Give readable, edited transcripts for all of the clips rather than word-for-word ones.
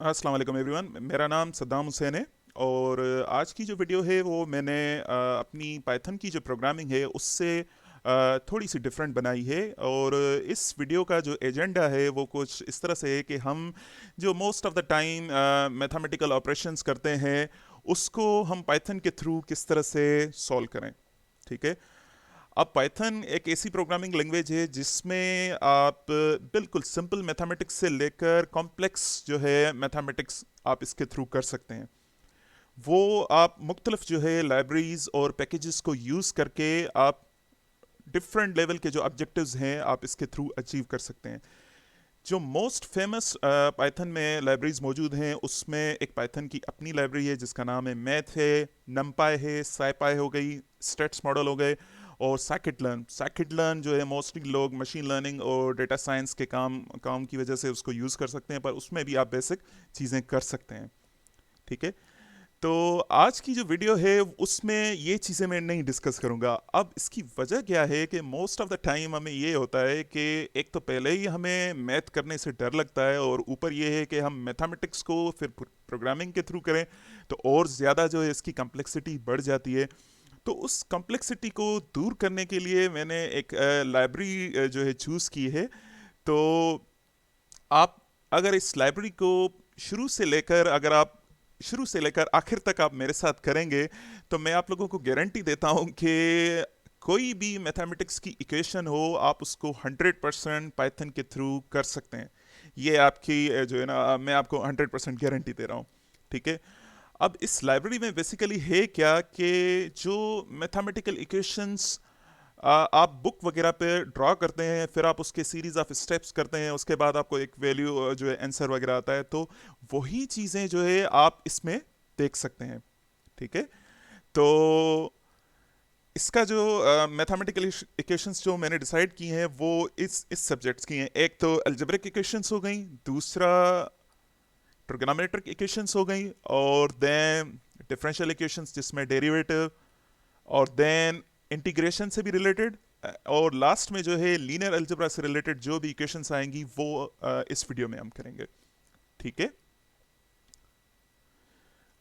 अस्सलाम वालेकुम एवरीवन। मेरा नाम सद्दाम हुसैन है और आज की जो वीडियो है वो मैंने अपनी पाइथन की जो प्रोग्रामिंग है उससे थोड़ी सी डिफरेंट बनाई है। और इस वीडियो का जो एजेंडा है वो कुछ इस तरह से है कि हम जो most of the time mathematical operations करते हैं उसको हम पाइथन के थ्रू किस तरह से सॉल्व करें। ठीक है। अब पाइथन एक ऐसी प्रोग्रामिंग लैंग्वेज है जिसमें आप बिल्कुल सिंपल मैथमेटिक्स से लेकर कॉम्प्लेक्स जो है मैथमेटिक्स आप इसके थ्रू कर सकते हैं। वो आप मुख्तलिफ जो है लाइब्रेरीज और पैकेजेस को यूज़ करके आप डिफरेंट लेवल के जो ऑब्जेक्टिव्स हैं आप इसके थ्रू अचीव कर सकते हैं। जो मोस्ट फेमस पाइथन में लाइब्रेरीज मौजूद हैं उसमें एक पाइथन की अपनी लाइब्रेरी है जिसका नाम है मैथ है, नमपाई है, साइपाई हो गई, स्टेट्स मॉडल हो गए और साइकिट लर्न जो है मोस्टली लोग मशीन लर्निंग और डेटा साइंस के काम काम की वजह से उसको यूज़ कर सकते हैं, पर उसमें भी आप बेसिक चीज़ें कर सकते हैं। ठीक है। तो आज की जो वीडियो है उसमें ये चीज़ें मैं नहीं डिस्कस करूंगा। अब इसकी वजह क्या है कि मोस्ट ऑफ द टाइम हमें ये होता है कि एक तो पहले ही हमें मैथ करने से डर लगता है और ऊपर ये है कि हम मैथमेटिक्स को फिर प्रोग्रामिंग के थ्रू करें तो और ज़्यादा जो है इसकी कम्प्लेक्सिटी बढ़ जाती है। तो उस कम्प्लेक्सिटी को दूर करने के लिए मैंने एक लाइब्रेरी जो है चूज़ की है। तो आप अगर इस लाइब्रेरी को शुरू से लेकर अगर आप शुरू से लेकर आखिर तक आप मेरे साथ करेंगे तो मैं आप लोगों को गारंटी देता हूं कि कोई भी मैथमेटिक्स की इक्वेशन हो आप उसको 100% पाइथन के थ्रू कर सकते हैं। ये आपकी जो है ना, मैं आपको 100% गारंटी दे रहा हूँ। ठीक है। अब इस लाइब्रेरी में बेसिकली है क्या कि जो मैथमेटिकल इक्वेशंस आप बुक वगैरह पे ड्रॉ करते हैं, फिर आप उसके सीरीज ऑफ स्टेप्स करते हैं, उसके बाद आपको एक वैल्यू जो है आंसर वगैरह आता है, तो वही चीज़ें जो है आप इसमें देख सकते हैं। ठीक है। तो इसका जो मैथमेटिकल इक्वेशंस जो मैंने डिसाइड की हैं वो इस सब्जेक्ट्स की हैं। एक तो अलजेब्रिक इक्वेशंस हो गई, दूसरा ट्रिग्नोमेट्रिक इक्वेशंस हो गई, और देन डिफरेंशियल इक्वेशंस जिसमें डेरिवेटिव, और देन इंटीग्रेशन से भी रिलेटेड, और लास्ट में जो है लीनियर अलजेब्रा से रिलेटेड जो भी इक्वेशंस आएंगी वो इस वीडियो में हम करेंगे। ठीक है।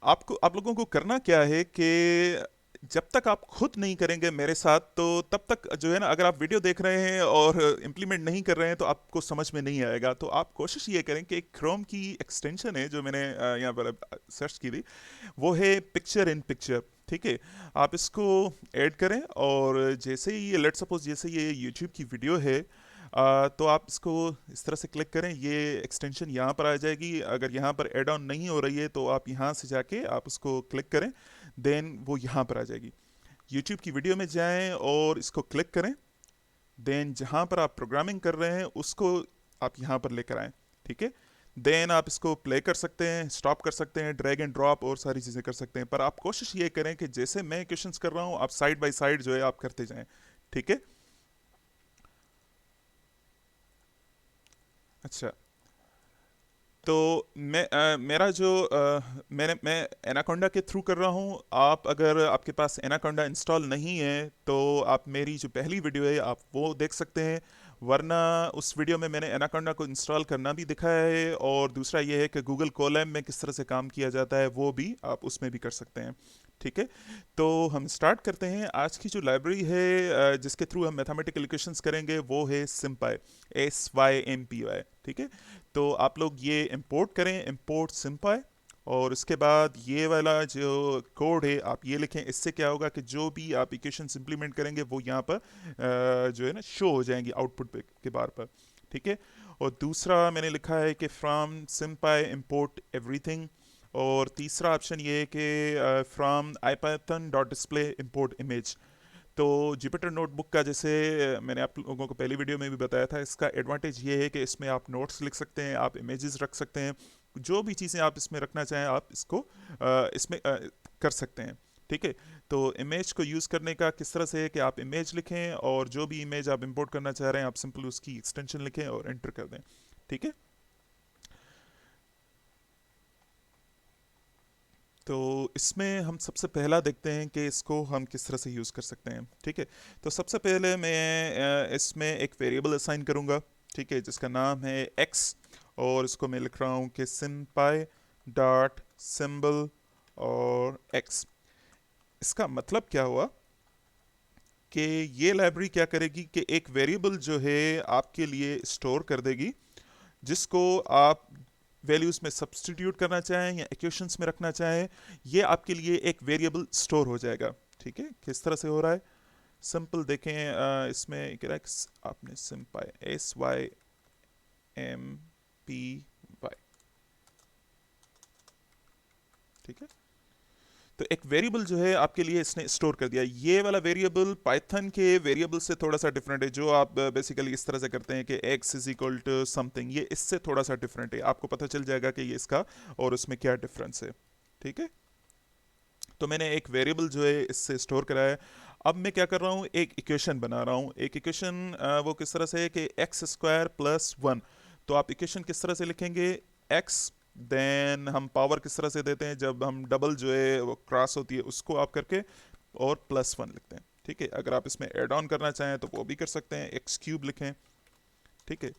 आप लोगों को करना क्या है कि जब तक आप खुद नहीं करेंगे मेरे साथ तो तब तक जो है ना, अगर आप वीडियो देख रहे हैं और इम्प्लीमेंट नहीं कर रहे हैं तो आपको समझ में नहीं आएगा। तो आप कोशिश ये करें कि एक क्रोम की एक्सटेंशन है जो मैंने यहाँ पर सर्च की थी, वो है पिक्चर इन पिक्चर। ठीक है। आप इसको ऐड करें और जैसे ही ये लेट सपोज जैसे ये यूट्यूब की वीडियो है, तो आप इसको इस तरह से क्लिक करें, ये एक्सटेंशन यहाँ पर आ जाएगी। अगर यहाँ पर एड ऑन नहीं हो रही है तो आप यहाँ से जाके आप उसको क्लिक करें, देन वो यहाँ पर आ जाएगी। यूट्यूब की वीडियो में जाएं और इसको क्लिक करें, देन जहाँ पर आप प्रोग्रामिंग कर रहे हैं उसको आप यहाँ पर लेकर आएँ। ठीक है। देन आप इसको प्ले कर सकते हैं, स्टॉप कर सकते हैं, ड्रैग एंड ड्रॉप और सारी चीज़ें कर सकते हैं, पर आप कोशिश ये करें कि जैसे मैं क्वेश्चंस कर रहा हूँ आप साइड बाय साइड जो है आप करते जाएं। ठीक है। अच्छा। तो मेरा जो मैं एनाकोंडा के थ्रू कर रहा हूँ। आप अगर आपके पास एनाकोंडा इंस्टॉल नहीं है तो आप मेरी जो पहली वीडियो है आप वो देख सकते हैं, वरना उस वीडियो में मैंने एनाकोंडा को इंस्टॉल करना भी दिखाया है, और दूसरा ये है कि गूगल कोलैब में किस तरह से काम किया जाता है वो भी आप उसमें भी कर सकते हैं। ठीक है। तो हम स्टार्ट करते हैं। आज की जो लाइब्रेरी है जिसके थ्रू हम मैथमेटिकल इक्वेशंस करेंगे वो है सिम्पाई, SYMPY। ठीक है। तो आप लोग ये इंपोर्ट करें, इंपोर्ट सिम्पाई, और उसके बाद ये वाला जो कोड है आप ये लिखें। इससे क्या होगा कि जो भी आप इक्वेशन इम्प्लीमेंट करेंगे वो यहाँ पर जो है ना शो हो जाएंगी आउटपुट पे के बार पर। ठीक है। और दूसरा मैंने लिखा है कि फ्रॉम सिम्पाई इंपोर्ट एवरीथिंग, और तीसरा ऑप्शन ये है कि from IPython dot display import image. तो जुपिटर नोटबुक का जैसे मैंने आप लोगों को पहली वीडियो में भी बताया था, इसका एडवांटेज ये है कि इसमें आप नोट्स लिख सकते हैं, आप इमेजेस रख सकते हैं, जो भी चीज़ें आप इसमें रखना चाहें आप इसको इसमें कर सकते हैं। ठीक है। तो इमेज को यूज़ करने का किस तरह से है कि आप इमेज लिखें और जो भी इमेज आप इंपोर्ट करना चाह रहे हैं आप सिंपल उसकी एक्सटेंशन लिखें और एंटर कर दें। ठीक है। तो इसमें हम सबसे पहला देखते हैं कि इसको हम किस तरह से यूज़ कर सकते हैं। ठीक है। तो सबसे पहले मैं इसमें एक वेरिएबल असाइन करूँगा। ठीक है। जिसका नाम है x, और इसको मैं लिख रहा हूँ कि सिम्पाई डॉट सिंबल और x। इसका मतलब क्या हुआ कि ये लाइब्रेरी क्या करेगी कि एक वेरिएबल जो है आपके लिए स्टोर कर देगी, जिसको आप वैल्यूज में सब्सटीट्यूट करना चाहें या इक्वेशंस में रखना चाहें, ये आपके लिए एक वेरिएबल स्टोर हो जाएगा। ठीक है, किस तरह से हो रहा है सिंपल देखें। इसमें क्या है, आपने सिम्पाई SYMPY, ठीक है। तो एक वेरिएबल जो है आपके लिए इसने स्टोर कर दिया। ये वाला वेरिएबल पाइथन के वेरिएबल से थोड़ा सा डिफरेंट है, जो आप बेसिकली इस तरह से करते हैं कि x is equal to something, ये इससे थोड़ा सा डिफरेंट है। आपको पता चल जाएगा कि ये इसका और उसमें क्या डिफरेंस है। ठीक है, तो मैंने एक वेरिएबल जो है इससे स्टोर करा है। अब मैं क्या कर रहा हूँ, एक इक्वेशन बना रहा हूँ। एक इक्वेशन वो किस तरह से है कि एक्स स्क्वायर प्लस वन। तो आप इक्वेशन किस तरह से लिखेंगे, एक्स देन हम पावर किस तरह से देते हैं, जब हम डबल जो है वो क्रॉस होती है उसको आप करके और प्लस वन लिखते हैं। ठीक है, अगर आप इसमें एड ऑन करना चाहें तो वो भी कर सकते हैं, एक्स क्यूब लिखें। ठीक है,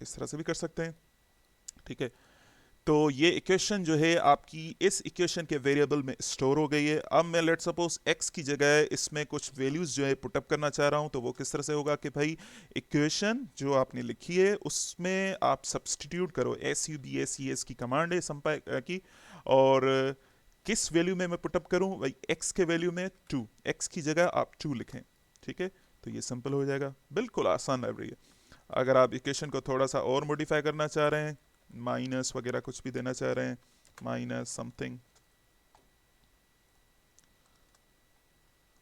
इस तरह से भी कर सकते हैं। ठीक है, तो ये इक्वेशन जो है आपकी इस इक्वेशन के वेरिएबल में स्टोर हो गई है। अब मैं लेट सपोज x की जगह इसमें कुछ वैल्यूज जो है पुटअप करना चाह रहा हूं, तो वो किस तरह से होगा कि भाई इक्वेशन जो आपने लिखी है उसमें आप सब्सटीट्यूट करो, SUBACS की कमांड है संपाय की, और किस वैल्यू में मैं पुटअप करूं, भाई x के वैल्यू में 2, x की जगह आप 2 लिखें। ठीक है, तो ये सिंपल हो जाएगा, बिल्कुल आसान लाइब्रेरी है। अगर आप इक्वेशन को थोड़ा सा और मॉडिफाई करना चाह रहे हैं, माइनस वगैरह कुछ भी देना चाह रहे हैं, माइनस समथिंग,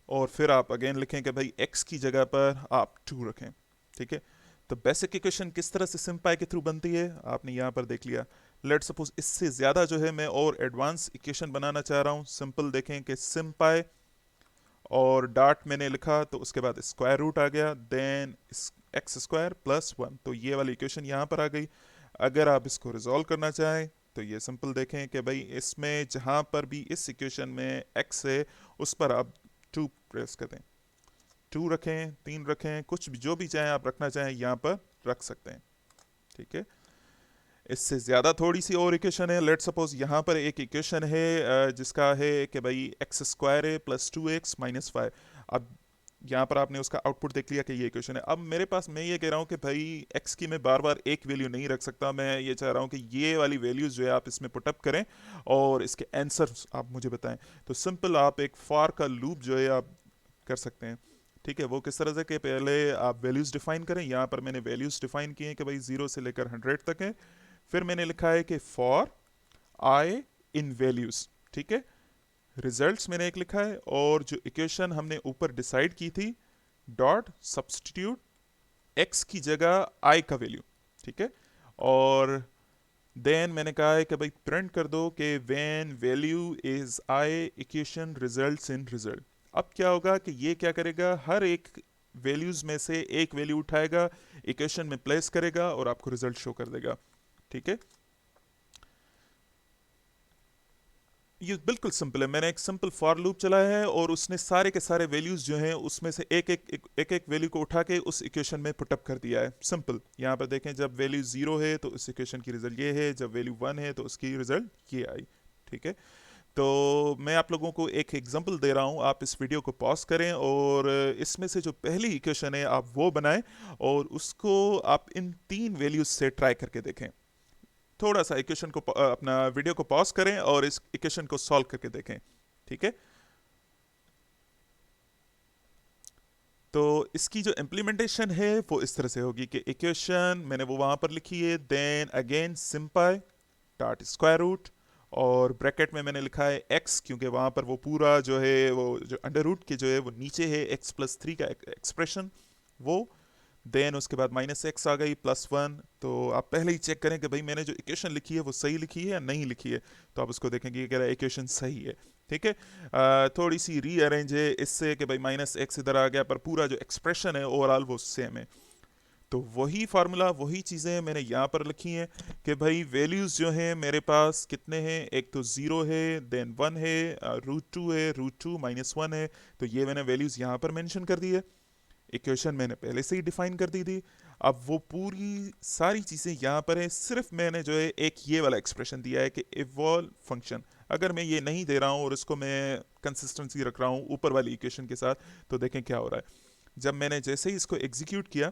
और फिर आप अगेन लिखें कि भाई x की जगह पर आप 2 रखें। ठीक है, तो बेसिक इक्वेशन किस तरह से सिम्पाई के थ्रू बनती है आपने यहाँ पर देख लिया। लेट सपोज इससे ज़्यादा जो है मैं और एडवांस इक्वेशन बनाना चाह रहा हूँ। सिंपल देखें कि सिम्पाई और डॉट मैंने लिखा तो उसके बाद स्क्वायर रूट आ गया, then x square plus one, तो ये वाली इक्वेशन यहाँ पर आ गई। अगर आप इसको रिजॉल्व करना चाहें तो ये सिंपल देखें कि भाई इसमें जहाँ पर भी इस इक्वेशन में x है उस पर आप 2 प्रेस कर दें, 2 रखें, 3 रखें, कुछ भी जो भी चाहें आप रखना चाहें यहाँ पर रख सकते हैं। ठीक है, इससे ज़्यादा थोड़ी सी और इक्वेशन है। लेट सपोज यहाँ पर एक इक्वेशन है जिसका है कि भाई एक्स स्क्वायर है प्लस 2x माइनस 5। अब यहाँ पर आपने उसका आउटपुट देख लिया कि ये इक्वेशन है। अब मेरे पास मैं ये कह रहा हूँ कि भाई x की मैं बार बार एक वैल्यू नहीं रख सकता, मैं ये चाह रहा हूँ कि ये वाली वैल्यूज जो है आप इसमें पुटअप करें और इसके आंसर आप मुझे बताएं। तो सिंपल आप एक फॉर का लूप जो है आप कर सकते हैं। ठीक है, वो किस तरह से कि पहले आप वैल्यूज डिफाइन करें। यहाँ पर मैंने वैल्यूज डिफाइन किए हैं कि भाई 0 से लेकर 100 तक है। फिर मैंने लिखा है कि फॉर आई इन वैल्यूज। ठीक है, रिजल्ट्स मैंने एक लिखा है, और जो इक्वेशन हमने ऊपर डिसाइड की थी, डॉट सब्सटीट्यूट एक्स की जगह आई का वैल्यू। ठीक है, और देन मैंने कहा है कि भाई प्रिंट कर दो कि when value is I equation results in result. अब क्या होगा कि ये क्या करेगा, हर एक वैल्यूज में से एक वैल्यू उठाएगा, इक्वेशन में प्लेस करेगा और आपको रिजल्ट शो कर देगा। ठीक है, ये बिल्कुल सिंपल है। मैंने एक सिंपल फॉर लूप चलाया है और उसने सारे के सारे वैल्यूज जो हैं उसमें से एक वैल्यू को उठा के उस इक्वेशन में पुटअप कर दिया है। सिंपल, यहाँ पर देखें जब वैल्यू 0 है तो इस इक्वेशन की रिजल्ट ये है, जब वैल्यू 1 है तो उसकी रिजल्ट ये आई। ठीक है, तो मैं आप लोगों को एक एग्जांपल दे रहा हूँ, आप इस वीडियो को पॉज करें और इसमें से जो पहली इक्वेशन है आप वो बनाएं और उसको आप इन 3 वैल्यूज से ट्राई करके देखें। थोड़ा सा इक्वेशन को अपना वीडियो को पॉज करें और इस इक्वेशन को सॉल्व करके देखें। ठीक है, तो इसकी जो इम्प्लीमेंटेशन है वो इस तरह से होगी कि इक्वेशन मैंने वो वहां पर लिखी है, देन अगेन सिंपाई डॉट स्क्वायर रूट, और ब्रैकेट में मैंने लिखा है x, क्योंकि वहां पर वो पूरा जो है वो जो अंडर रूट के जो है वो नीचे है x+3 का एक्सप्रेशन वो, देन उसके बाद माइनस एक्स आ गई प्लस वन। तो आप पहले ही चेक करें कि भाई मैंने जो इक्वेशन लिखी है वो सही लिखी है या नहीं लिखी है, तो आप उसको देखेंगे कि इक्वेशन सही है। ठीक है, थोड़ी सी रीअरेंज है इससे कि भाई माइनस एक्स इधर आ गया, पर पूरा जो एक्सप्रेशन है ओवरऑल वो सेम है। तो वही फार्मूला, वही चीज़ें मैंने यहाँ पर लिखी हैं कि भाई वैल्यूज़ जो हैं मेरे पास कितने हैं, एक तो 0 है, देन 1 है, √2 है, √2 -1 है। तो ये मैंने वैल्यूज़ यहाँ पर मेंशन कर दी है। इक्वेशन मैंने पहले से ही डिफाइन कर दी थी। अब वो पूरी सारी चीज़ें यहाँ पर है, सिर्फ मैंने जो है एक ये वाला एक्सप्रेशन दिया है कि इवॉल्व फंक्शन। अगर मैं ये नहीं दे रहा हूँ और इसको मैं कंसिस्टेंसी रख रहा हूँ ऊपर वाली इक्वेशन के साथ, तो देखें क्या हो रहा है। जब मैंने जैसे ही इसको एग्जीक्यूट किया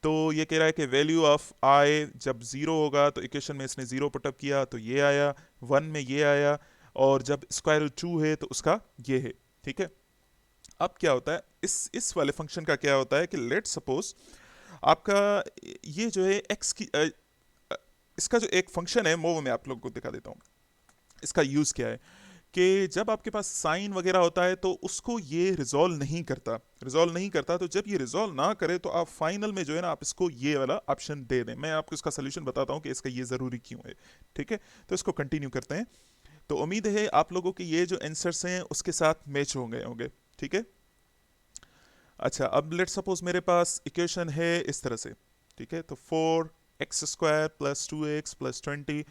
तो ये कह रहा है कि वैल्यू ऑफ आई जब ज़ीरो होगा, तो इक्वेशन में इसने ज़ीरो पुटअप किया तो ये आया, 1 में ये आया, और जब स्क्वायर रूट 2 है तो उसका ये है। ठीक है, अब क्या होता है इस वाले फंक्शन का, क्या होता है कि लेट सपोज आपका ये जो है एक्स की इसका जो एक फंक्शन है वो मैं आप लोगों को दिखा देता हूँ। इसका यूज़ क्या है कि जब आपके पास साइन वगैरह होता है तो उसको ये रिजॉल्व नहीं करता। तो जब ये रिजॉल्व ना करे तो आप फाइनल में जो है ना, आप इसको ये वाला ऑप्शन दे दें। मैं आपको इसका सोल्यूशन बताता हूँ कि इसका ये ज़रूरी क्यों है। ठीक है, तो इसको कंटिन्यू करते हैं। तो उम्मीद है आप लोगों के ये जो आंसर्स हैं उसके साथ मैच होंगे। ठीक है, अच्छा अब लेट सपोज मेरे पास इक्वेशन है इस तरह से। ठीक है, तो 4x² + 2x + 20,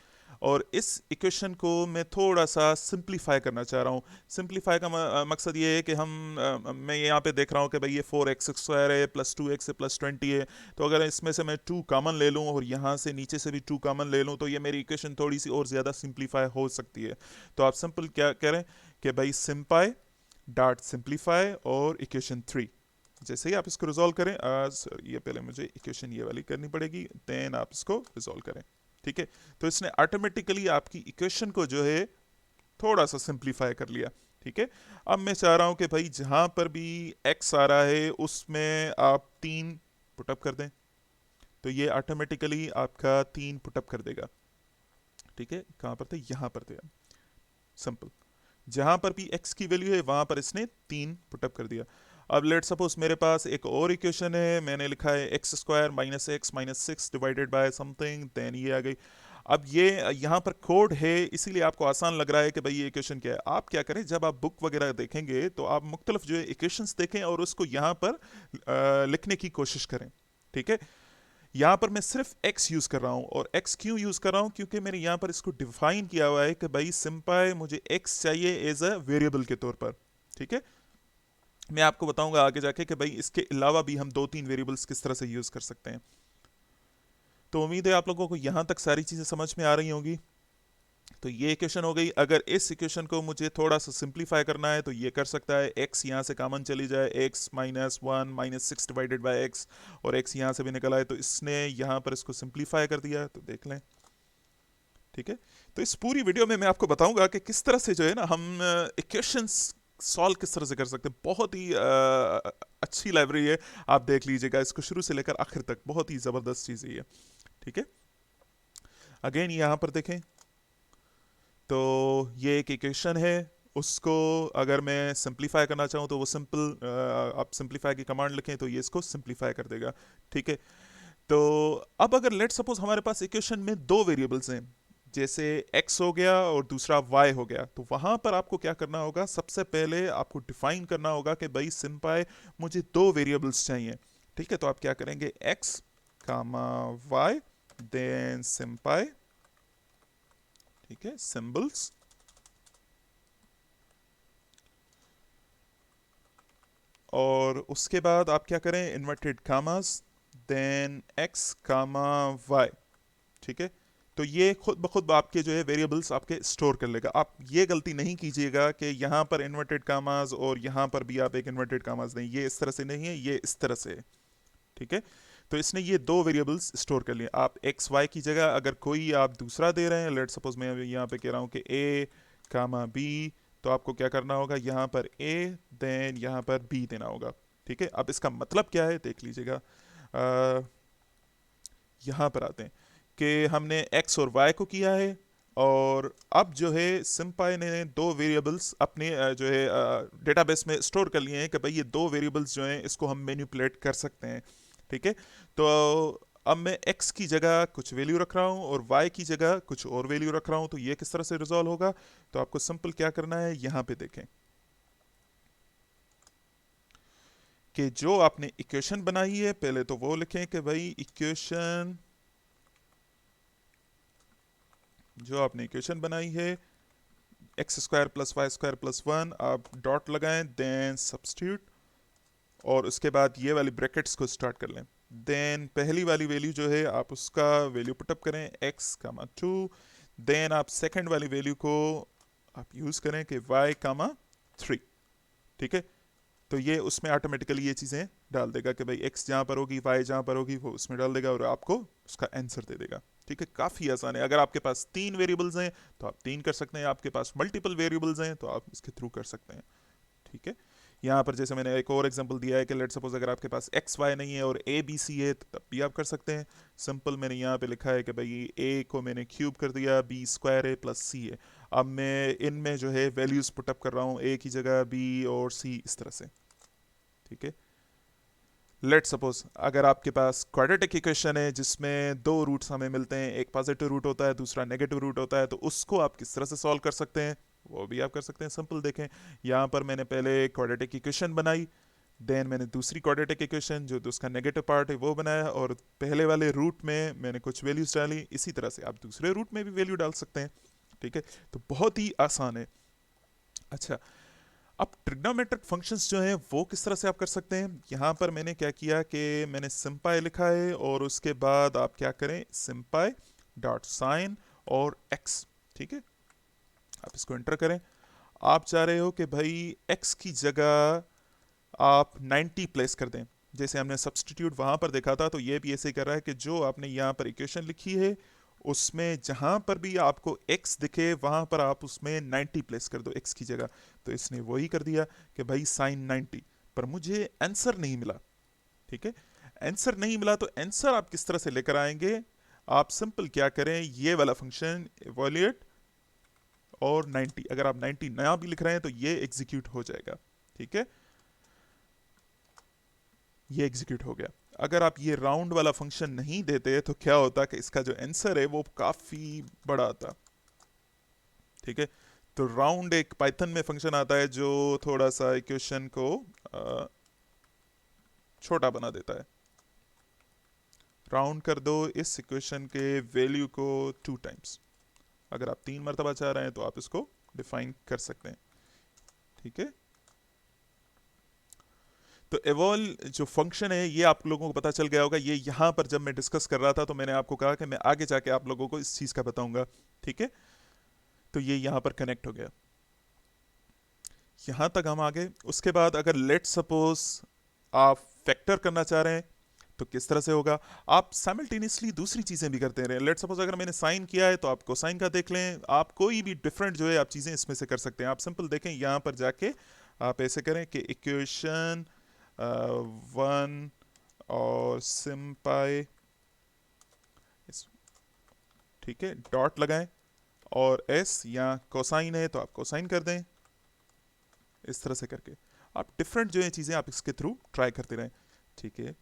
और इस इक्वेशन को मैं थोड़ा सा सिंप्लीफाई करना चाह रहा हूँ। सिंप्लीफाई का मकसद ये है कि मैं यहाँ पे देख रहा हूँ कि भाई ये 4x² है + 2x है + 20 है। तो अगर इसमें से मैं 2 कॉमन ले लूँ और यहाँ से नीचे से भी 2 कॉमन ले लूँ तो ये मेरी इक्वेशन थोड़ी सी और ज़्यादा सिंप्लीफाई हो सकती है। तो आप सिंपल क्या करें कि भाई सिंपाई डॉट सिंप्लीफाई और इक्वेशन 3, जैसे ही आप इसको रिजॉल्व करें, ये पहले मुझे इक्वेशन ये वाली करनी पड़ेगी, देन आप इसको रिजॉल्व करें। ठीक है, तो इसने ऑटोमेटिकली आपकी इक्वेशन को जो है थोड़ा सा सिंप्लीफाई कर लिया। ठीक है, अब मैं चाह रहा हूं कि भाई जहां पर भी x आ रहा है उसमें आप 3 पुटअप कर दें, तो ये ऑटोमेटिकली आपका 3 पुटअप कर देगा। ठीक है, कहां पर थे, यहां पर थे। सिंपल, जहां पर भी x की वैल्यू है वहां पर इसने 3 पुटअप कर दिया। अब लेट सपोज मेरे पास एक और इक्वेशन है, मैंने लिखा है x² - x - 6 divided by something, then ये आ गई। अब ये यहाँ पर कोड है इसीलिए आपको आसान लग रहा है कि भाई ये इक्वेशन क्या है। आप क्या करें, जब आप बुक वगैरह देखेंगे तो आप मुख्तलिफ जो है इक्वेशंस देखें और उसको यहाँ पर लिखने की कोशिश करें। ठीक है, यहाँ पर मैं सिर्फ x यूज़ कर रहा हूँ, और x क्यों यूज़ कर रहा हूँ, क्योंकि मैंने यहाँ पर इसको डिफाइन किया हुआ है कि भाई सिंपाई मुझे x चाहिए एज अ वेरिएबल के तौर पर। ठीक है, मैं आपको बताऊंगा आगे जाके कि भाई इसके अलावा भी हम 2-3 वेरिएबल्स किस तरह से यूज़ कर सकते हैं। तो उम्मीद है आप लोगों को यहाँ तक सारी चीज़ें समझ में आ रही होंगी। तो ये इक्वेशन हो गई। अगर इस इक्वेशन को मुझे थोड़ा सा सिंप्लीफाई करना है तो ये कर सकता है, x यहाँ से कॉमन चली जाए, x - 1 - 6 डिवाइडेड बाय x, और x यहाँ से भी निकल आए, तो इसने यहाँ पर इसको सिंप्लीफाई कर दिया। तो देख लें। ठीक है, तो इस पूरी वीडियो में मैं आपको बताऊंगा कि किस तरह से जो है ना हम इक्वेशंस सॉल्व किस तरह से कर सकते हैं। बहुत ही अच्छी लाइब्रेरी है, आप देख लीजिएगा इसको शुरू से लेकर आखिर तक, बहुत ही ज़बरदस्त चीज़ है ये। ठीक है, अगेन यहाँ पर देखें तो ये एक इक्वेशन है, उसको अगर मैं सिंप्लीफाई करना चाहूँ तो वो सिंपल आप सिंप्लीफाई की कमांड लिखें तो ये इसको सिंप्लीफाई कर देगा। ठीक है, तो अब अगर लेट सपोज हमारे पास इक्वेशन में 2 वेरिएबल्स हैं, जैसे x हो गया और दूसरा y हो गया, तो वहां पर आपको क्या करना होगा, सबसे पहले आपको डिफाइन करना होगा कि भाई सिंपाई मुझे 2 वेरिएबल्स चाहिए। ठीक है, तो आप क्या करेंगे, x, y, देन सिंपाई। ठीक है, सिंबल्स, और उसके बाद आप क्या करें, इन्वर्टेड कामास, देन x, y। ठीक है, तो ये खुद ब खुद आपके जो है वेरिएबल्स आपके स्टोर कर लेगा। आप ये गलती नहीं कीजिएगा कि यहाँ पर इन्वर्टेड कामाज और यहाँ पर भी आप एक इन्वर्टेड कामाज दें, ये इस तरह से नहीं है, ये इस तरह से है। ठीक है, तो इसने ये 2 वेरिएबल्स स्टोर कर लिए। आप एक्स वाई की जगह अगर कोई आप दूसरा दे रहे हैं, लेट सपोज मैं यहाँ पे कह रहा हूँ कि a, b, तो आपको क्या करना होगा, यहाँ पर a, देन यहाँ पर b देना होगा। ठीक है, अब इसका मतलब क्या है देख लीजिएगा। यहाँ पर आते हैं कि हमने x और y को किया है, और अब जो है सिंपाई ने 2 वेरिएबल्स अपने जो है डेटाबेस में स्टोर कर लिए हैं कि भाई ये 2 वेरिएबल्स जो हैं इसको हम मैनिपुलेट कर सकते हैं। ठीक है, तो अब मैं x की जगह कुछ वैल्यू रख रहा हूँ और y की जगह कुछ और वैल्यू रख रहा हूँ, तो ये किस तरह से रिजॉल्व होगा। तो आपको सिंपल क्या करना है, यहाँ पे देखें, कि जो आपने इक्वेशन बनाई है पहले तो वो लिखें कि भाई इक्वेशन, जो आपने इक्वेशन बनाई है x square plus y square plus one, आप डॉट लगाएं, देन सब्स्टिट्यूट, और उसके बाद ये वाली ब्रैकेट्स को स्टार्ट कर लें। देन पहली वाली वैल्यू जो है आप उसका वैल्यू पुटअप करें x कामा 2, देन आप सेकंड वाली वैल्यू को आप यूज़ करें कि y कामा 3, ठीक है। तो ये उसमें ऑटोमेटिकली ये चीज़ें डाल देगा कि भाई x जहाँ पर होगी y जहाँ पर होगी वो उसमें डाल देगा और आपको उसका आंसर दे देगा, ठीक है। काफ़ी आसान है। अगर आपके पास 3 वेरिएबल्स हैं तो आप 3 कर सकते हैं, आपके पास मल्टीपल वेरिएबल्स हैं तो आप इसके थ्रू कर सकते हैं, ठीक है। यहाँ पर जैसे मैंने एक और एग्जांपल दिया है कि लेट सपोज अगर आपके पास एक्स वाई नहीं है और ए बी सी है तो तब भी आप कर सकते हैं। सिंपल मैंने यहाँ पे लिखा है कि भाई ए को मैंने क्यूब कर दिया, बी स्क्वायर है प्लस सी है। अब मैं इनमें जो है वैल्यूज पुटअप कर रहा हूँ, ए की जगह बी और सी, इस तरह से, ठीक है। लेट सपोज अगर आपके पास क्वाड्रेटिक इक्वेशन है जिसमें दो रूट्स हमें मिलते हैं, एक पॉजिटिव रूट होता है दूसरा नेगेटिव रूट होता है, तो उसको आप किस तरह से सॉल्व कर सकते हैं वो भी आप कर सकते हैं। सिंपल देखें, यहाँ पर मैंने पहले क्वाड्रेटिक इक्वेशन बनाई, देन मैंने दूसरी क्वाड्रेटिक इक्वेशन जो उसका नेगेटिव पार्ट है वो बनाया, और पहले वाले रूट में मैंने कुछ वैल्यूज डाली। इसी तरह से आप दूसरे रूट में भी वैल्यू डाल सकते हैं, ठीक है। तो बहुत ही आसान है। अच्छा, अब ट्रिग्नोमेट्रिक फंक्शंस जो हैं वो किस तरह से आप कर सकते हैं। यहाँ पर मैंने क्या किया कि मैंने सिंपाई लिखा है और उसके बाद आप क्या करें, सिंपाई डॉट साइन और एक्स, ठीक है। आप इसको एंटर करें। आप चाह रहे हो कि भाई एक्स की जगह आप 90 प्लेस कर दें, जैसे हमने सब्सटीट्यूट वहाँ पर देखा था, तो ये भी ऐसे कर रहा है कि जो आपने यहाँ पर इक्वेशन लिखी है उसमें जहाँ पर भी आपको x दिखे वहाँ पर आप उसमें 90 प्लेस कर दो x की जगह। तो इसने वही कर दिया कि भाई साइन 90, पर मुझे आंसर नहीं मिला, ठीक है। आंसर नहीं मिला तो आंसर आप किस तरह से लेकर आएंगे, आप सिंपल क्या करें, ये वाला फंक्शन इवैल्यूएट और 90, अगर आप 90 नया भी लिख रहे हैं तो ये एग्जीक्यूट हो जाएगा, ठीक है। ये एग्जीक्यूट हो गया। अगर आप ये राउंड वाला फंक्शन नहीं देते तो क्या होता कि इसका जो आंसर है वो काफ़ी बड़ा आता, ठीक है। तो राउंड एक पाइथन में फंक्शन आता है जो थोड़ा सा इक्वेशन को छोटा बना देता है। राउंड कर दो इस इक्वेशन के वैल्यू को 2 टाइम्स, अगर आप 3 मरतबा चाह रहे हैं तो आप इसको डिफाइन कर सकते हैं, ठीक है। तो एवॉल जो फंक्शन है ये आप लोगों को पता चल गया होगा। ये यहाँ पर जब मैं डिस्कस कर रहा था तो मैंने आपको कहा कि मैं आगे जाके आप लोगों को इस चीज़ का बताऊंगा, ठीक है। तो ये यहाँ पर कनेक्ट हो गया, यहाँ तक हम आगे। उसके बाद अगर लेट सपोज आप फैक्टर करना चाह रहे हैं तो किस तरह से होगा, आप साइमल्टेनियसली दूसरी चीज़ें भी करते रहे। लेट सपोज अगर मैंने साइन किया है तो आप कोसाइन का देख लें, आप कोई भी डिफरेंट जो है आप चीज़ें इसमें से कर सकते हैं। आप सिंपल देखें यहाँ पर जाके आप ऐसे करें कि इक्वेशन 1 और सिंपाई, ठीक है, डॉट लगाएं और एस या कोसाइन है तो आप कोसाइन कर दें, इस तरह से करके आप डिफरेंट जो है चीज़ें आप इसके थ्रू ट्राई करते रहें, ठीक है।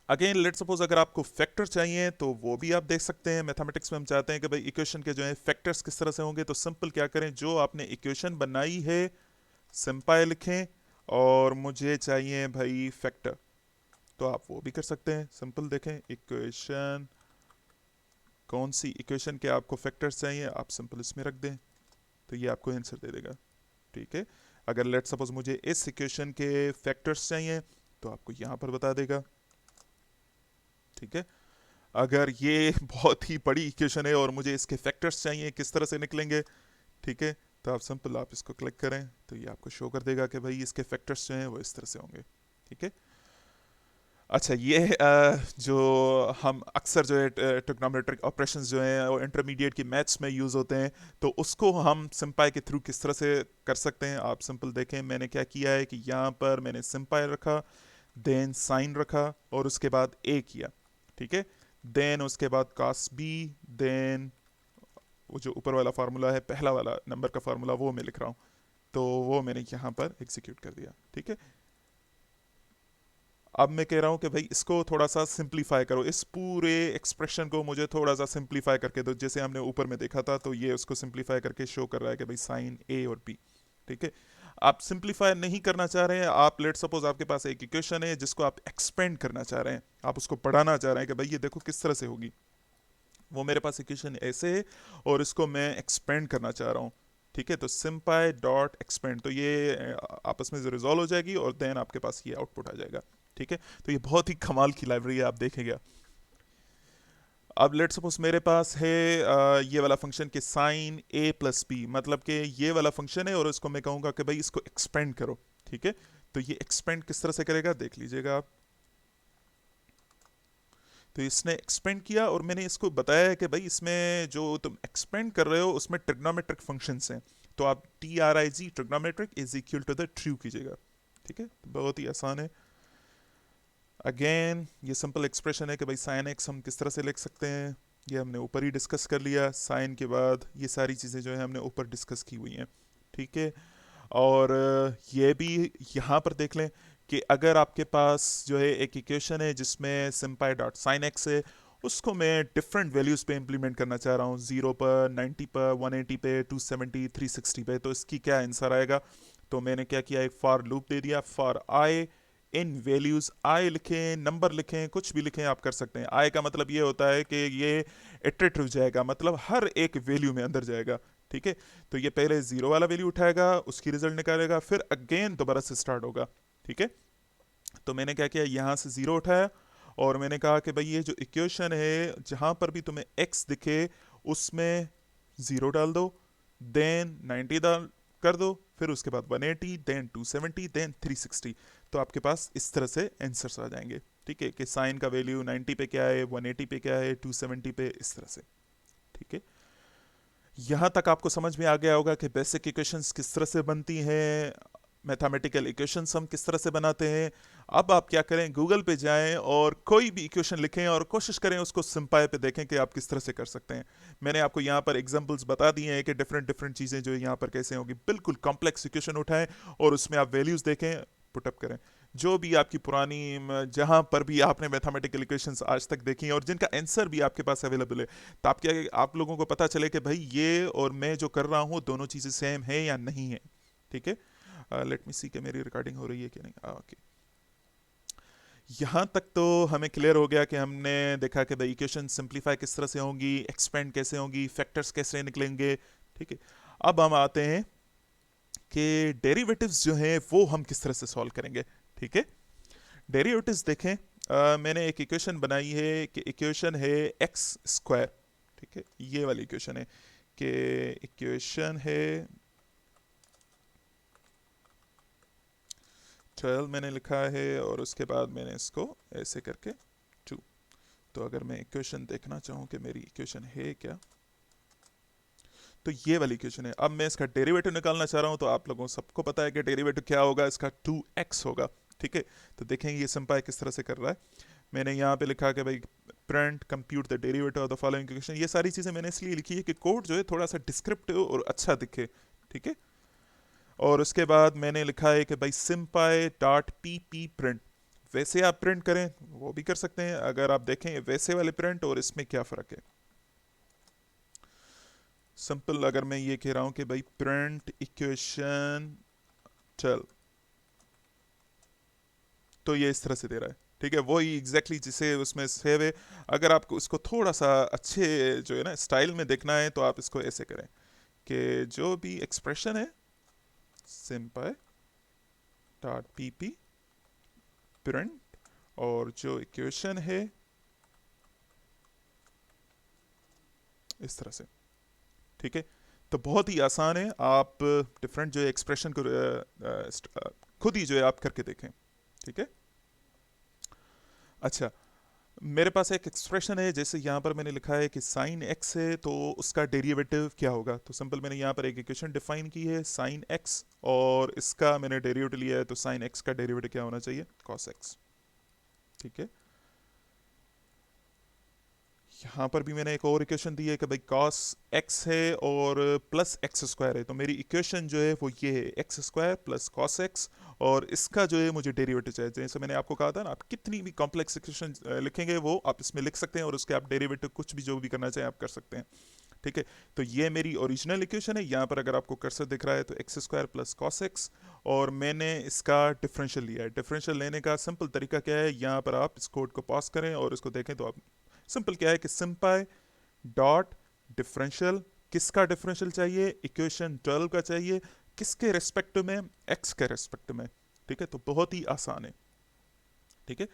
अगेन लेट सपोज अगर आपको फैक्टर चाहिए तो वो भी आप देख सकते हैं। मैथमेटिक्स में हम चाहते हैं कि भाई इक्वेशन के जो है फैक्टर्स किस तरह से होंगे, तो सिंपल क्या करें, जो आपने इक्वेशन बनाई है सिंपाई लिखें और मुझे चाहिए भाई फैक्टर, तो आप वो भी कर सकते हैं। सिंपल देखें इक्वेशन, कौन सी इक्वेशन के आपको फैक्टर्स चाहिए आप सिंपल इसमें रख दें तो ये आपको आंसर दे देगा, ठीक है। अगर लेट सपोज मुझे इस इक्वेशन के फैक्टर्स चाहिए तो आपको यहाँ पर बता देगा, ठीक है। अगर ये बहुत ही बड़ी इक्वेशन है और मुझे इसके फैक्टर्स चाहिए किस तरह से निकलेंगे, ठीक है, तो आप सिंपल आप इसको क्लिक करें तो ये आपको शो कर देगा कि भाई इसके फैक्टर्स जो हैं वो इस तरह से होंगे, ठीक है। अच्छा, ये जो हम अक्सर जो है ट्रिग्नोमेट्रिक ऑपरेशंस जो हैं वो इंटरमीडिएट की मैथ्स में यूज़ होते हैं, तो उसको हम सिंपाई के थ्रू किस तरह से कर सकते हैं। आप सिंपल देखें मैंने क्या किया है कि यहाँ पर मैंने सिंपाई रखा, देन साइन रखा और उसके बाद ए किया, ठीक है। देन उसके बाद कास बी, देन वो जो ऊपर वाला फार्मूला है पहला वाला नंबर का फार्मूला वो मैं लिख रहा हूँ, तो वो मैंने यहाँ पर एग्जीक्यूट कर दिया, ठीक है। अब मैं कह रहा हूँ कि भाई इसको थोड़ा सा सिंप्लीफाई करो, इस पूरे एक्सप्रेशन को मुझे थोड़ा सा सिंप्लीफाई करके दो, जैसे हमने ऊपर में देखा था। तो ये उसको सिंप्लीफाई करके शो कर रहा है कि भाई साइन ए और बी, ठीक है। आप सिंप्लीफाई नहीं करना चाह रहे हैं, आप लेट सपोज आपके पास एक इक्वेशन है जिसको आप एक्सपेंड करना चाह रहे हैं, आप उसको बढ़ाना चाह रहे हैं कि भाई ये देखो किस तरह से होगी, वो मेरे पास इक्वेशन ऐसे है और इसको मैं एक्सपेंड करना चाह रहा हूँ, ठीक है, तो सिंपाई डॉट एक्सपेंड, तो ये आपस में रिजॉल्व हो जाएगी और देन आपके पास ये आउटपुट आ जाएगा, ठीक है। तो ये बहुत ही कमाल की लाइब्रेरी है, आप देखेंगे। अब लेट सपोज मेरे पास है ये वाला फंक्शन के साइन ए प्लस बी, मतलब कि ये वाला फंक्शन है और इसको मैं कहूँगा कि भाई इसको एक्सपेंड करो, ठीक है। तो ये एक्सपेंड किस तरह से करेगा देख लीजिएगा आप। तो इसने एक्सपेंड किया और मैंने इसको बताया है कि भाई इसमें जो तुम एक्सपेंड कर रहे हो उसमें ट्रिग्नोमेट्रिक फंक्शंस हैं, तो आप T R I G trigonometric is equal to the true कीजिएगा, ठीक है। तो बहुत ही आसान है। अगेन ये सिंपल एक्सप्रेशन है कि भाई साइन एक्स हम किस तरह से लिख सकते हैं, ये हमने ऊपर ही डिस्कस कर लिया, साइन के बाद ये सारी चीज़ें जो है हमने ऊपर डिस्कस की हुई हैं, ठीक है। और ये भी यहाँ पर देख लें कि अगर आपके पास जो है एक इक्वेशन है जिसमें सिंपाई डॉट साइन एक्स है, उसको मैं डिफरेंट वैल्यूज़ पे इम्प्लीमेंट करना चाह रहा हूँ, 0 पर, 90 पर, 180 पे, 270, 360 पे, तो इसकी क्या आंसर आएगा। तो मैंने क्या किया, एक फॉर लूप दे दिया, फॉर आई इन वैल्यूज़, आई लिखें, नंबर लिखें, कुछ भी लिखें आप कर सकते हैं। आई का मतलब ये होता है कि ये इटरेटिव जाएगा, मतलब हर एक वैल्यू में अंदर जाएगा, ठीक है। तो ये पहले जीरो वाला वैल्यू उठाएगा, उसकी रिजल्ट निकालेगा, फिर अगेन दोबारा से स्टार्ट होगा, ठीक है। तो मैंने क्या किया, यहाँ से जीरो उठाया और मैंने कहा कि भाई ये जो इक्वेशन है जहाँ पर भी तुम्हें एक्स दिखे उसमें जीरो डाल दो, देन 90 डाल कर दो, फिर उसके बाद 180, देन 270, देन 360, तो आपके पास इस तरह से आंसर्स आ जाएंगे, ठीक है, कि साइन का वैल्यू 90 पे क्या है, 180 पे क्या है, 270 पे, इस तरह से, ठीक है। यहाँ तक आपको समझ में आ गया होगा कि बेसिक इक्वेशंस किस तरह से बनती हैं, मैथमेटिकल इक्वेशंस हम किस तरह से बनाते हैं। अब आप क्या करें, गूगल पे जाएं और कोई भी इक्वेशन लिखें और कोशिश करें उसको सिंपाई पे देखें कि आप किस तरह से कर सकते हैं। मैंने आपको यहाँ पर एग्जांपल्स बता दिए हैं कि डिफरेंट डिफरेंट चीज़ें जो यहाँ पर कैसे होंगी। बिल्कुल कॉम्प्लेक्स इक्वेशन उठाएं और उसमें आप वैल्यूज़ देखें, पुटअप करें, जो भी आपकी पुरानी जहाँ पर भी आपने मैथमेटिकल इक्वेशंस आज तक देखी हैं और जिनका आंसर भी आपके पास अवेलेबल है, तो आप लोगों को पता चले कि भाई ये और मैं जो कर रहा हूँ दोनों चीज़ें सेम है या नहीं है, ठीक है। लेट मी सी कि मेरी रिकॉर्डिंग हो रही है कि नहीं। ओके, यहाँ तक तो हमें क्लियर हो गया कि हमने देखा कि भाई इक्वेशन सिंप्लीफाई किस तरह से होंगी, एक्सपेंड कैसे होंगी, फैक्टर्स कैसे निकलेंगे, ठीक है। अब हम आते हैं कि डेरिवेटिव्स जो हैं वो हम किस तरह से सॉल्व करेंगे, ठीक है। डेरिवेटिव्स देखें, मैंने एक इक्वेशन बनाई है कि इक्वेशन है एक्स स्क्वायर, ठीक है, ये वाली इक्वेशन है कि इक्वेशन है 12 मैंने लिखा है और उसके बाद मैंने इसको ऐसे करके 2। तो अगर मैं इक्वेशन देखना चाहूँ कि मेरी इक्वेशन है क्या, तो ये वाली इक्वेशन है। अब मैं इसका डेरिवेटिव निकालना चाह रहा हूँ, तो आप लोगों सबको पता है कि डेरिवेटिव क्या होगा, इसका 2x होगा, ठीक है। तो देखेंगे ये सिंपाई किस तरह से कर रहा है। मैंने यहाँ पे लिखा कि भाई print compute the derivative of the following equation, ये सारी चीज़ें मैंने इसलिए लिखी है कि कोड जो है थोड़ा सा डिस्क्रिप्टिव और अच्छा दिखे, ठीक है। और उसके बाद मैंने लिखा है कि भाई सिंपाई डॉट पी पी प्रिंट, वैसे आप प्रिंट करें वो भी कर सकते हैं, अगर आप देखें वैसे वाले प्रिंट और इसमें क्या फ़र्क है। सिंपल अगर मैं ये कह रहा हूं कि भाई प्रिंट इक्वेशन 12, तो ये इस तरह से दे रहा है, ठीक है, वही एग्जैक्टली जिसे उसमें सेव है। अगर आपको उसको थोड़ा सा अच्छे जो है ना स्टाइल में देखना है तो आप इसको ऐसे करें कि जो भी एक्सप्रेशन है सिंपाई डॉट पी पी प्रिंट और जो इक्वेशन है इस तरह से, ठीक है। तो बहुत ही आसान है, आप डिफरेंट जो एक्सप्रेशन को खुद ही जो है आप करके देखें, ठीक है। अच्छा, मेरे पास एक एक्सप्रेशन है, जैसे यहाँ पर मैंने लिखा है कि साइन एक्स है तो उसका डेरिवेटिव क्या होगा। तो सिंपल मैंने यहाँ पर एक इक्वेशन डिफाइन की है साइन एक्स और इसका मैंने डेरिवेटिव लिया है, तो साइन एक्स का डेरिवेटिव क्या होना चाहिए, कॉस एक्स, ठीक है। यहाँ पर भी मैंने एक और इक्वेशन दी है कि भाई cos x है और प्लस एक्स स्क्वायर है, तो मेरी इक्वेशन जो है वो ये है x square plus cos x, और इसका जो है मुझे डेरिवेटिव चाहिए। जैसे मैंने आपको कहा था ना, आप कितनी भी कॉम्प्लेक्स इक्वेशन लिखेंगे वो आप इसमें लिख सकते हैं और उसके आप डेरिवेटिव कुछ भी जो भी करना चाहें आप कर सकते हैं, ठीक है। तो ये मेरी ओरिजिनल इक्वेशन है, यहाँ पर अगर आपको कर्सर दिख रहा है तो x square plus cos x, और मैंने इसका डिफरेंशियल लिया है। डिफरेंशियल लेने का सिंपल तरीका क्या है, यहाँ पर आप इस कोड को पॉज करें और इसको देखें तो आप सिंपल क्या है कि सिंपाई डॉट डिफरेंशियल, किसका डिफरेंशियल चाहिए, इक्वेशन 12 का चाहिए, किसके रेस्पेक्ट में, एक्स के रेस्पेक्ट में। ठीक है, तो बहुत ही आसान है। ठीक है,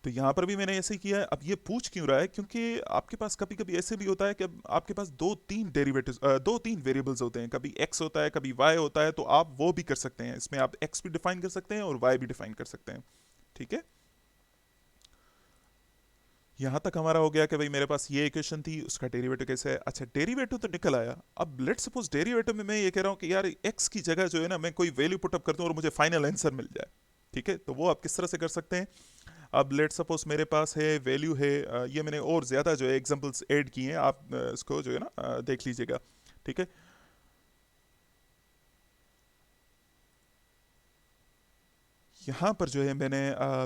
तो यहां पर भी मैंने ऐसे ही किया है। अब ये पूछ क्यों रहा है, क्योंकि आपके पास कभी कभी ऐसे भी होता है कि आपके पास दो तीन वेरिएबल्स होते हैं, कभी एक्स होता है कभी वाई होता है, तो आप वो भी कर सकते हैं, इसमें आप एक्स भी डिफाइन कर सकते हैं और वाई भी डिफाइन कर सकते हैं। ठीक है, यहां तक हमारा हो गया कि भाई मेरे पास ये इक्वेशन थी, उसका डेरिवेटिव कैसे है। अच्छा, डेरिवेटिव तो निकल आया। अब लेट सपोज डेरिवेटिव में मैं ये कह रहा हूं कि यार एक्स की जगह जो है ना मैं कोई वैल्यू पुट अप कर दूं और मुझे फाइनल आंसर मिल जाए। ठीक है, तो वो आप किस तरह से कर सकते हैं। अब लेट सपोज मेरे पास है वैल्यू है, ये मैंने और ज़्यादा जो है एग्जांपल्स ऐड किए हैं, आप इसको जो है ना देख लीजिएगा। ठीक है, यहाँ पर जो है मैंने